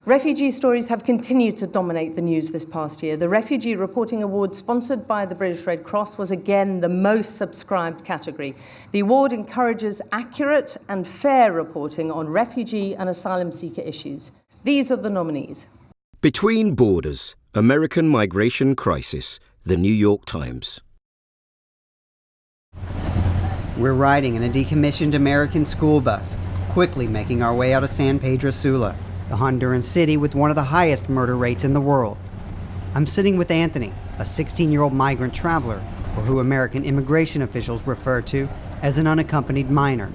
Refugee stories have continued to dominate the news this past year. The Refugee Reporting Award, sponsored by the British Red Cross, was again the most subscribed category. The award encourages accurate and fair reporting on refugee and asylum seeker issues. These are the nominees. Between Borders, American Migration Crisis, The New York Times. We're riding in a decommissioned American school bus, quickly making our way out of San Pedro Sula, the Honduran city with one of the highest murder rates in the world. I'm sitting with Anthony, a 16-year-old migrant traveler, or who American immigration officials refer to as an unaccompanied minor.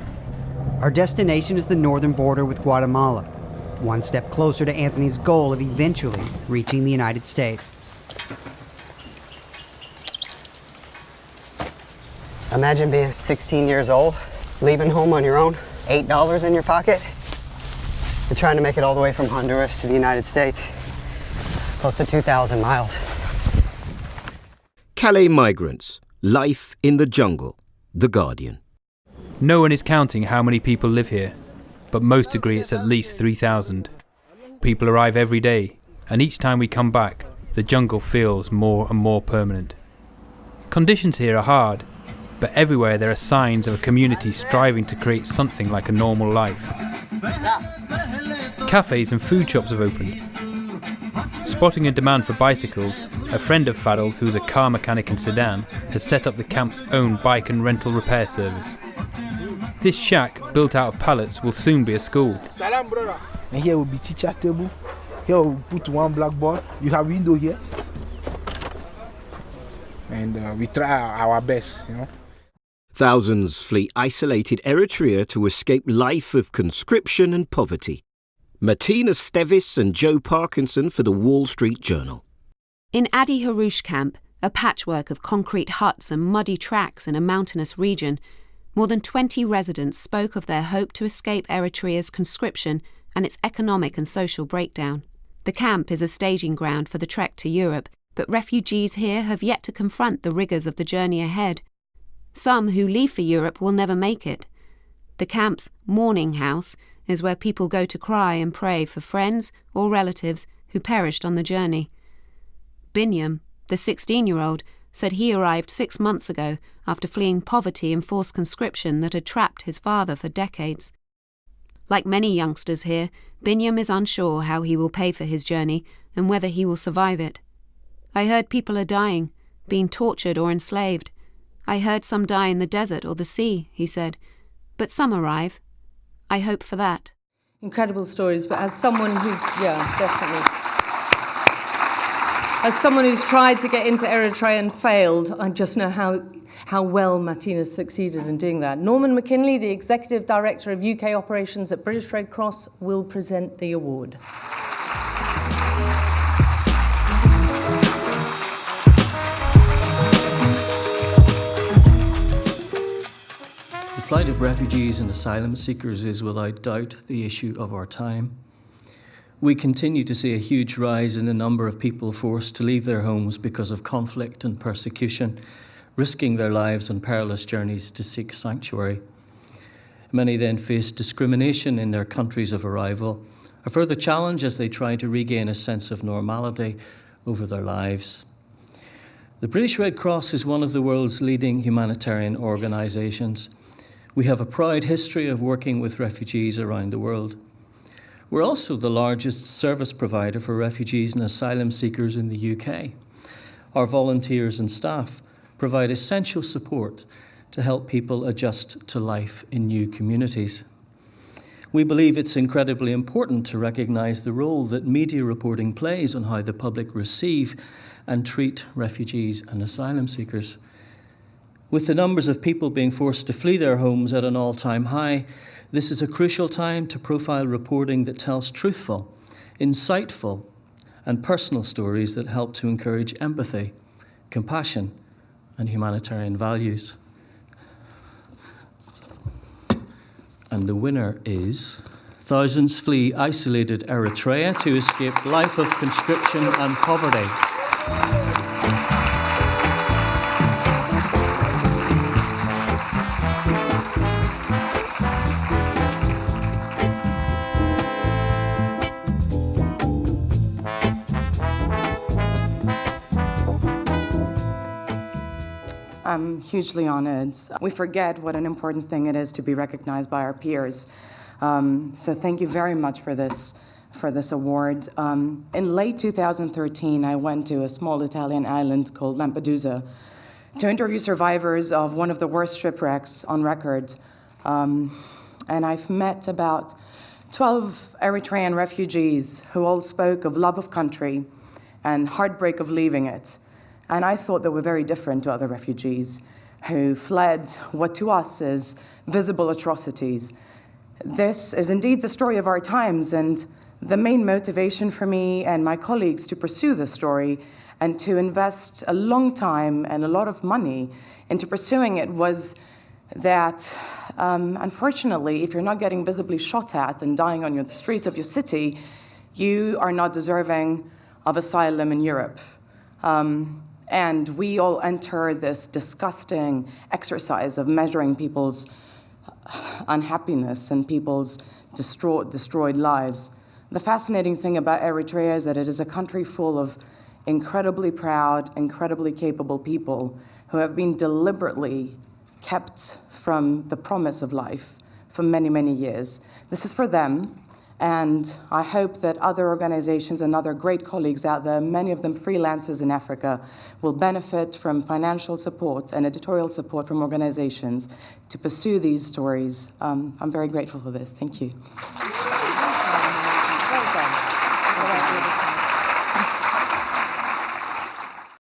Our destination is the northern border with Guatemala, one step closer to Anthony's goal of eventually reaching the United States. Imagine being 16 years old, leaving home on your own, $8 in your pocket, and trying to make it all the way from Honduras to the United States, close to 2,000 miles. Calais Migrants, Life in the Jungle, The Guardian. No one is counting how many people live here, but most agree it's at least 3,000. People arrive every day, and each time we come back, the jungle feels more and more permanent. Conditions here are hard, but everywhere there are signs of a community striving to create something like a normal life. Cafes and food shops have opened. Spotting a demand for bicycles, a friend of Fadl's, who is a car mechanic in Sudan, has set up the camp's own bike and rental repair service. This shack, built out of pallets, will soon be a school. Salam, brother. And here will be teacher table. Here we'll put one blackboard. You have window here. And we try our best, you know. Thousands flee isolated Eritrea to escape life of conscription and poverty. Martina Stevis and Joe Parkinson for the Wall Street Journal. In Adi Harouche camp, a patchwork of concrete huts and muddy tracks in a mountainous region, more than 20 residents spoke of their hope to escape Eritrea's conscription and its economic and social breakdown. The camp is a staging ground for the trek to Europe, but refugees here have yet to confront the rigours of the journey ahead. Some who leave for Europe will never make it. The camp's mourning house is where people go to cry and pray for friends or relatives who perished on the journey. Binyam, the 16-year-old, said he arrived 6 months ago after fleeing poverty and forced conscription that had trapped his father for decades. Like many youngsters here, Binyam is unsure how he will pay for his journey and whether he will survive it. I heard people are dying, being tortured or enslaved. I heard some die in the desert or the sea, he said, but some arrive. I hope for that. Incredible stories, but as someone who's, definitely. As someone who's tried to get into Eritrea and failed, I just know how well Martina succeeded in doing that. Norman McKinley, the Executive Director of UK Operations at British Red Cross, will present the award. The plight of refugees and asylum seekers is without doubt the issue of our time. We continue to see a huge rise in the number of people forced to leave their homes because of conflict and persecution, risking their lives on perilous journeys to seek sanctuary. Many then face discrimination in their countries of arrival, a further challenge as they try to regain a sense of normality over their lives. The British Red Cross is one of the world's leading humanitarian organisations. We have a proud history of working with refugees around the world. We're also the largest service provider for refugees and asylum seekers in the UK. Our volunteers and staff provide essential support to help people adjust to life in new communities. We believe it's incredibly important to recognise the role that media reporting plays on how the public receive and treat refugees and asylum seekers. With the numbers of people being forced to flee their homes at an all-time high, this is a crucial time to profile reporting that tells truthful, insightful, and personal stories that help to encourage empathy, compassion, and humanitarian values. And the winner is Thousands Flee Isolated Eritrea to Escape Life of Conscription and Poverty. I'm hugely honored. We forget what an important thing it is to be recognized by our peers. So thank you very much for this award. In late 2013, I went to a small Italian island called Lampedusa to interview survivors of one of the worst shipwrecks on record. And I've met about 12 Eritrean refugees who all spoke of love of country and heartbreak of leaving it. And I thought they were very different to other refugees who fled what to us is visible atrocities. This is indeed the story of our times, and the main motivation for me and my colleagues to pursue this story and to invest a long time and a lot of money into pursuing it was that, unfortunately, if you're not getting visibly shot at and dying on the streets of your city, you are not deserving of asylum in Europe. And we all enter this disgusting exercise of measuring people's unhappiness and people's destroyed lives. The fascinating thing about Eritrea is that it is a country full of incredibly proud, incredibly capable people who have been deliberately kept from the promise of life for many, many years. This is for them. And I hope that other organizations and other great colleagues out there, many of them freelancers in Africa, will benefit from financial support and editorial support from organizations to pursue these stories. I'm very grateful for this. Thank you.